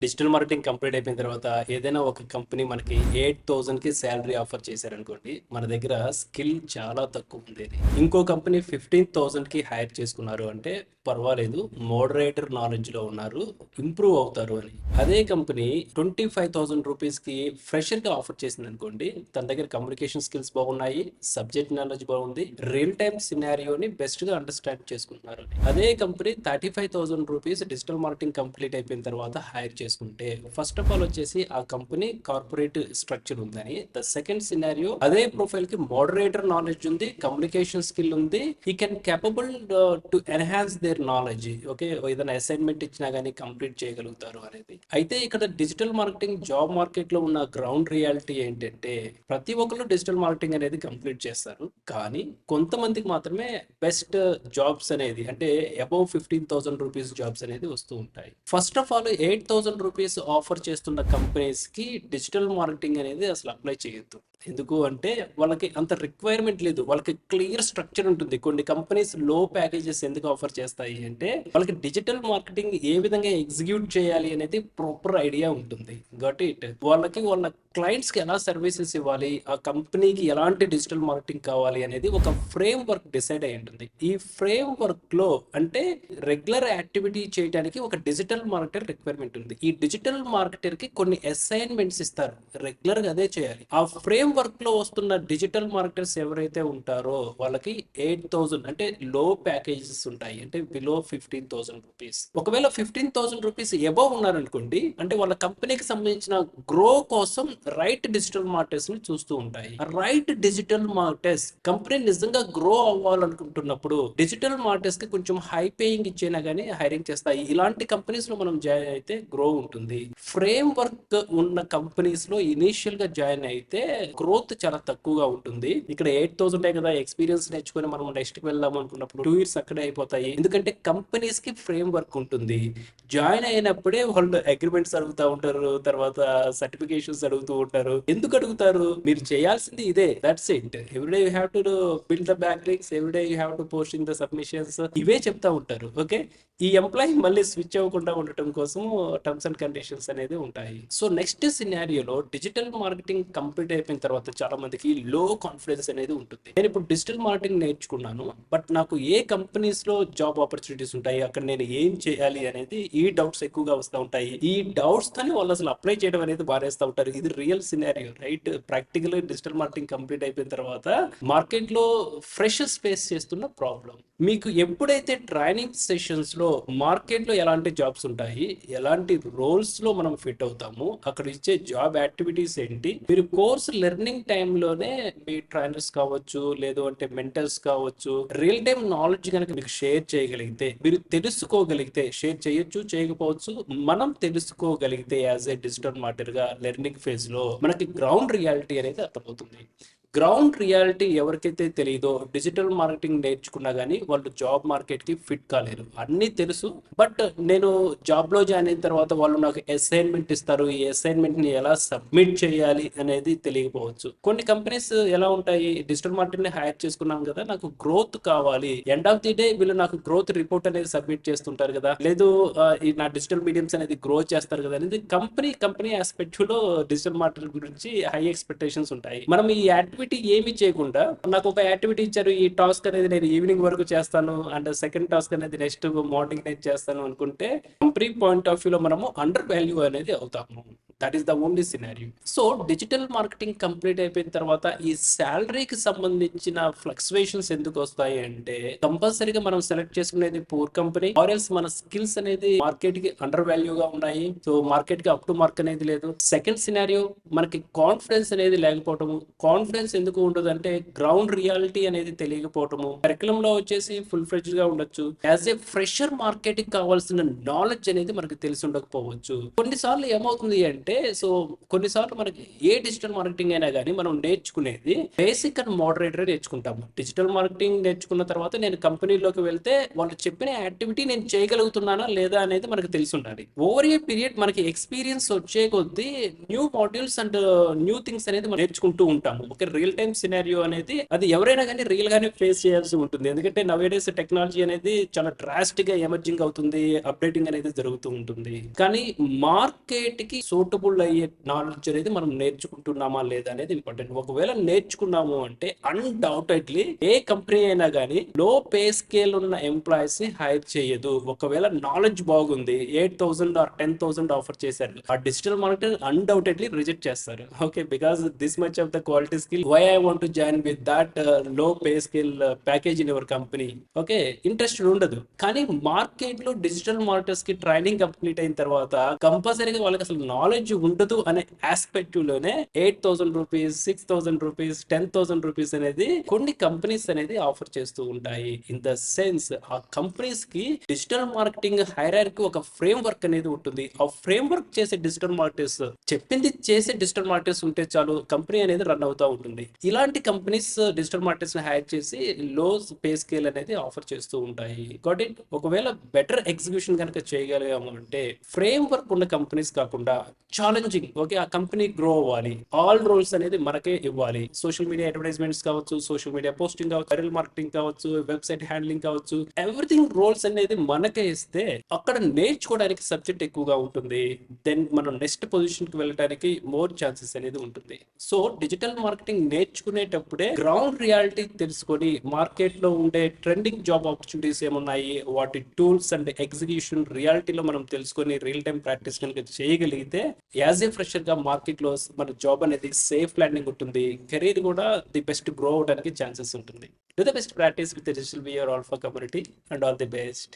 Digital marketing complete అయిపోయిన తర్వాత ఏదైనా ఒక కంపెనీ మనకి 8,000కి శాలరీ ఆఫర్ చేశారనుకోండి, మన దగ్గర స్కిల్ చాలా తక్కువ ఉంది. ఇంకో కంపెనీ 15,000కి హైర్ చేసుకున్నారు అంటే పర్వాలేదు, మోడరేటర్ నాలెడ్జ్లో ఉన్నారు, ఇంప్రూవ్ అవుతారు అని. అదే కంపెనీ 25,000 రూపీస్కి ఫ్రెషర్గా ఆఫర్ చేసింది అనుకోండి, తన దగ్గర కమ్యూనికేషన్ స్కిల్స్ బాగున్నాయి, సబ్జెక్ట్ నాలెడ్జ్ బాగుంది, రియల్ టైమ్ సినారియోని బెస్ట్గా అండర్స్టాండ్ చేసుకుంటున్నారు. అదే company 35,000 rupees digital marketing complete అయిపోయిన తర్వాత హైర్ చేసుకుంటే, ఫస్ట్ ఆఫ్ ఆల్ వచ్చేసి ఆ కంపెనీ కార్పొరేట్ స్ట్రక్చర్ ఉందని, ద సెకండ్ సినారియో అదే ప్రొఫైల్ కి మోడరేటర్ నాలెడ్జ్ ఉంది, కమ్యూనికేషన్ స్కిల్ ఉంది, he can capable to enhance their knowledge. Okay, ఏదైనా అసైన్మెంట్ ఇచ్చినా కానీ కంప్లీట్ చేయగలుగుతారు అనేది. అయితే ఇక్కడ డిజిటల్ మార్కెటింగ్ జాబ్ మార్కెట్ లో ఉన్న గ్రౌండ్ రియాలిటీ ఏంటంటే, ప్రతి ఒక్కరు డిజిటల్ మార్కెటింగ్ అనేది కంప్లీట్ చేస్తారు, కానీ కొంతమందికి మాత్రమే బెస్ట్ జాబ్స్ అనేది, అంటే అబౌవ్ 15,000 రూపీస్ జాబ్స్ అనేది వస్తూ ఉంటాయి. First of all 8,000 rupees offer చేస్తున్న కంపెనీస్ కి డిజిటల్ మార్కెటింగ్ అనేది అసలు అప్లై చేయొద్దు. ఎందుకు అంటే వాళ్ళకి అంత రిక్వైర్మెంట్ లేదు, వాళ్ళకి క్లియర్ స్ట్రక్చర్ ఉంటుంది. కొన్ని కంపెనీస్ లో ప్యాకేజెస్ ఎందుకు ఆఫర్ చేస్తాయి అంటే, వాళ్ళకి డిజిటల్ మార్కెటింగ్ ఏ విధంగా ఎగ్జిక్యూట్ చేయాలి అనేది ప్రాపర్ ఐడియా ఉంటుంది. గట్ ఇట్, వాళ్ళకి వాళ్ళ క్లయింట్స్ కి ఎలా సర్వీసెస్ ఇవ్వాలి, ఆ కంపెనీకి ఎలాంటి డిజిటల్ మార్కెటింగ్ కావాలి అనేది ఒక ఫ్రేమ్ వర్క్ డిసైడ్ అయి ఉంటుంది. ఈ ఫ్రేమ్ వర్క్ లో అంటే రెగ్యులర్ యాక్టివిటీ చేయడానికి ఒక డిజిటల్ మార్కెటర్ రిక్వైర్మెంట్ ఉంది. ఈ డిజిటల్ మార్కెటర్ కి కొన్ని అసైన్మెంట్స్ ఇస్తారు, రెగ్యులర్ గా అదే చేయాలి. ఆ ఫ్రేమ్ వర్క్ లో వస్తున్న డిజిటల్ మార్కెటర్స్ ఎవరైతే ఉంటారో వాళ్ళకి 8,000 అంటే లో ప్యాకేజెస్ ఉంటాయి, అంటే బిలో 15,000 రూపీస్. ఒకవేళ 15,000 రూపీస్ ఎబవ్ ఉన్నారనుకోండి, అంటే వాళ్ళ కంపెనీకి సంబంధించిన గ్రో కోసం రైట్ డిజిటల్ మార్కెటర్స్ ని చూస్తూ ఉంటాయి. రైట్ డిజిటల్ మార్కెటర్స్ కంపెనీ నిజంగా గ్రో అవ్వాలనుకుంటున్నప్పుడు డిజిటల్ మార్కెటర్స్ కి కొంచెం హై పేయింగ్ ఇచ్చేనా కానీ హైరింగ్ చేస్తాయి. ఇలాంటి కంపెనీస్ లో మనం జాయిన్ అయితే గ్రో ఉంటుంది. ఫ్రేమ్ వర్క్ ఉన్న కంపెనీస్ లో ఇనీషియల్ గా జాయిన్ అయితే గ్రోత్ చాలా తక్కువగా ఉంటుంది. ఇక్కడ 8,000 కదా ఎక్స్పీరియన్స్ నేర్చుకుని మనం నెక్స్ట్ కి వెళ్దాం అనుకున్నప్పుడు 2 years అక్కడే అయిపోతాయి. ఎందుకంటే కంపెనీస్ కి ఫ్రేమ్ వర్క్ ఉంటుంది. జాయిన్ అయినప్పుడే వాళ్ళు అగ్రిమెంట్స్ అడుగుతూ ఉంటారు, తర్వాత సర్టిఫికేషన్స్ అడుగుతూ ఉంటారు. ఎందుకు అడుగుతారు? మీరు చేయాల్సింది ఇదే, that's it. Everyday you have to build the back links, everyday you have to posting the submissions, ఇవే చెప్తా ఉంటారు. ఓకే, ఈ ఎంప్లాయీ మళ్ళీ స్విచ్ అవ్వకుండా ఉండటం కోసం టర్మ్స్ అండ్ కండిషన్స్ అనేది ఉంటాయి. సో నెక్స్ట్ సినారియోలో డిజిటల్ మార్కెటింగ్ కంప్లీట్ అయిపోయిన తర్వాత చాలా మందికి లో కాన్ఫిడెన్స్ అనేది ఉంటుంది. నేను ఇప్పుడు డిజిటల్ మార్కెటింగ్ నేర్చుకున్నాను, బట్ నాకు ఏ కంపెనీస్ లో జాబ్ ఆపర్చునిటీస్ ఉంటాయి, అక్కడ నేను ఏం చేయాలి అనేది ఈ డౌట్స్ ఎక్కువగా వస్తూ ఉంటాయి. ఈ డౌట్స్ తోని వాళ్ళు అసలు అప్లై చేయడం అనేది మానేస్తూ ఉంటారు. ఇది real scenario, right? Practical digital marketing complete అయిపోయిన తర్వాత మార్కెట్ లో ఫ్రెషర్స్ ఫేస్ చేస్తున్న ప్రాబ్లం. మీకు ఎప్పుడైతే ట్రైనింగ్ సెషన్స్ లో మార్కెట్ లో ఎలాంటి జాబ్స్ ఉంటాయి, ఎలాంటి రోల్స్ లో మనం ఫిట్ అవుతాము, అక్కడ ఇచ్చే జాబ్ యాక్టివిటీస్ ఏంటి, మీరు కోర్స్ లెర్నింగ్ టైంలోనే మీ ట్రైనర్స్ కావచ్చు, లేదు అంటే మెంటర్స్ కావచ్చు, రియల్ టైం నాలెడ్జ్ కనుక మీకు షేర్ చేయగలిగితే, మీరు తెలుసుకోగలిగితే, షేర్ చేయొచ్చు చేయకపోవచ్చు, మనం తెలుసుకోగలిగితే యాజ్ ఏ డిజిటల్ మార్కెటర్ గా లెర్నింగ్ ఫేజ్ లో మనకి గ్రౌండ్ రియాలిటీ అనేది అర్థమవుతుంది. గ్రౌండ్ రియాలిటీ ఎవరికైతే తెలియదో డిజిటల్ మార్కెటింగ్ నేర్చుకున్నా కానీ వాళ్ళు జాబ్ మార్కెట్ కి ఫిట్ కాలేరు. అన్నీ తెలుసు, బట్ నేను జాబ్ లో జాయిన్ అయిన తర్వాత వాళ్ళు నాకు అసైన్మెంట్ ఇస్తారు, ఈ అసైన్మెంట్ ని ఎలా సబ్మిట్ చేయాలి అనేది తెలియకపోవచ్చు. కొన్ని కంపెనీస్ ఎలా ఉంటాయి, డిజిటల్ మార్కెటింగ్ ని హైర్ చేసుకున్నాం కదా, నాకు గ్రోత్ కావాలి, ఎండ్ ఆఫ్ ది డే వీళ్ళు నాకు గ్రోత్ రిపోర్ట్ అనేది సబ్మిట్ చేస్తుంటారు కదా, లేదు ఈ నా డిజిటల్ మీడియంస్ అనేది గ్రో చేస్తారు కదా అనేది కంపెనీ ఆస్పెక్ట్ లో డిజిటల్ మార్కెటింగ్ గురించి హై ఎక్స్పెక్టేషన్స్ ఉంటాయి. మనం ఈ యాక్టివిటీ ఏమి చేయకుండా, నాకు ఒక యాక్టివిటీ ఇచ్చారు, ఈ టాస్క్ అనేది నేను ఈవినింగ్ వరకు చేస్తాను, అండ్ సెకండ్ టాస్క్ అనేది నెక్స్ట్ మార్నింగ్ నేను చేస్తాను అనుకుంటే కంపెనీ పాయింట్ ఆఫ్ వ్యూ లో మనము అండర్ వాల్యూ అనేది అవుతాము. That is the only scenario. So digital marketing complete అయిపోయిన తర్వాత ఈ శాలరీకి సంబంధించిన ఫ్లక్చువేషన్స్ ఎందుకు వస్తాయి అంటే, కంపల్సరీగా మనం సెలెక్ట్ చేసుకునేది పూర్ కంపెనీ, ఆర్ఎల్స్ మన స్కిల్స్ అనేది మార్కెట్ కి అండర్ వాల్యూగా ఉన్నాయి, సో మార్కెట్ కి అప్ టు మార్క్ అనేది లేదు. సెకండ్ సినారియో, మనకి కాన్ఫిడెన్స్ అనేది లేకపోవటము. కాన్ఫిడెన్స్ ఎందుకు ఉండదు అంటే, గ్రౌండ్ రియాలిటీ అనేది తెలియకపోవటము. కరికులం లో వచ్చేసి ఫుల్ ఫ్లెడ్జ్డ్ గా ఉండొచ్చు, యాజ్ ఏ ఫ్రెషర్ మార్కెటింగ్ కావాల్సిన నాలెడ్జ్ అనేది మనకి తెలిసి ఉండకపోవచ్చు. కొన్నిసార్లు ఏమవుతుంది అంటే, అంటే సో కొన్నిసార్లు మనకి ఏ డిజిటల్ మార్కెటింగ్ అయినా కానీ మనం నేర్చుకునేది బేసిక్ అండ్ మోడరేటర్ నేర్చుకుంటాము. డిజిటల్ మార్కెటింగ్ నేర్చుకున్న తర్వాత నేను కంపెనీలోకి వెళ్తే వాళ్ళు చెప్పిన యాక్టివిటీ నేను చేయగలుగుతున్నానా లేదా అనేది మనకు తెలిసి ఉండాలి. ఓవర్ ఏ పీరియడ్ మనకి ఎక్స్పీరియన్స్ వచ్చే కొద్దీ new modules and new things అనేది మనం నేర్చుకుంటూ ఉంటాము. ఒక రియల్ టైమ్ సినారియో అనేది అది ఎవరైనా కానీ రియల్ గానే ఫేస్ చేయాల్సి ఉంటుంది. ఎందుకంటే నవేడేస్ టెక్నాలజీ అనేది చాలా డ్రాస్టిక్ గా ఎమర్జింగ్ అవుతుంది, అప్డేటింగ్ అనేది జరుగుతూ ఉంటుంది. కానీ మార్కెట్ కి సూటబుల్ అయ్యే నాలెడ్జ్ అనేది మనం నేర్చుకుంటున్నామా లేదా అనేది ఇంపార్టెంట్. ఒకవేళ నేర్చుకున్నాము అంటే అన్డౌటెడ్లీ ఏ కంపెనీ అయినా కానీ లో పే స్కేల్ ఉన్న ఎంప్లాయీస్ ని హైర్ చేయదు. ఒకవేళ నాలెడ్జ్ బాగుంది, 8,000 ఆర్ 10,000 ఆఫర్ చేశారు, ఆ డిజిటల్ మార్కెటర్ అన్డౌటెడ్లీ రిజెక్ట్ చేస్తారు. Okay, because this much of the quality skill, why I want to join with that low pay scale package in your company. Okay, interest ఉండదు. కానీ market లో digital marketers కి training complete అయిన తర్వాత కంపల్సరీగా వాళ్ళకి అసలు నాలెడ్జ్ ఉండదు అనే ఆస్పెక్ట్ లోనే 8,000 రూపీస్, 6,000 రూపీస్, 10,000 రూపీస్ అనేది కొన్ని కంపెనీస్ అనేది ఆఫర్ చేస్తూ ఉంటాయి. ఇన్ ద సెన్స్ ఆ కంపెనీస్ కి డిజిటల్ మార్కెటింగ్ హైరార్కీ ఒక ఫ్రేమ్ వర్క్ అనేది ఉంటుంది. ఆ ఫ్రేమ్ వర్క్ చేసే డిజిటల్ మార్కెటర్స్, చెప్పింది చేసే డిజిటల్ మార్కెటర్స్ ఉంటే చాలు, కంపెనీ అనేది రన్ అవుతూ ఉంటుంది. ఇలాంటి కంపెనీస్ డిజిటల్ మార్కెటర్స్ ని హైర్ చేసి లో పే స్కేల్ అనేది ఆఫర్ చేస్తూ ఉంటాయి. Got it. ఒకవేళ బెటర్ ఎగ్జిక్యూషన్ కనుక చేయగలిగాము అంటే ఫ్రేమ్ వర్క్ ఉన్న కంపెనీస్ కాకుండా ఛాలెంజింగ్, ఓకే, ఆ కంపెనీ గ్రో అవ్వాలి, ఆల్ రోల్స్ అనేది మనకే ఇవ్వాలి. సోషల్ మీడియా అడ్వర్టైజ్మెంట్స్ కావచ్చు, సోషల్ మీడియా పోస్టింగ్ కావచ్చు, వైరల్ మార్కెటింగ్ కావచ్చు, వెబ్సైట్ హ్యాండ్లింగ్ కావచ్చు, ఎవ్రీథింగ్ రోల్స్ అనేది మనకే ఇస్తే అక్కడ నేర్చుకోవడానికి సబ్జెక్ట్ ఎక్కువగా ఉంటుంది. దెన్ మనం నెక్స్ట్ పొజిషన్ కి వెళ్ళడానికి మోర్ ఛాన్సెస్ అనేది ఉంటుంది. సో డిజిటల్ మార్కెటింగ్ నేర్చుకునేటప్పుడే గ్రౌండ్ రియాలిటీ తెలుసుకొని మార్కెట్ లో ఉండే ట్రెండింగ్ జాబ్ ఆపర్చునిటీస్ ఏమున్నాయి, వాటి టూల్స్ అండ్ ఎగ్జిక్యూషన్ రియాలిటీలో మనం తెలుసుకొని రియల్ టైం ప్రాక్టీస్ కనుక చేయగలిగితే యాజ్ ఏ ఫ్రెషర్ గా మార్కెట్ లో మన జాబ్ అనేది సేఫ్ ల్యాండింగ్ ఉంటుంది. కెరీర్ కూడా ది బెస్ట్ గ్రో అవడానికి ఛాన్సెస్ ఉంటుంది. Do the best practice with the digital VR Alpha community and all the best.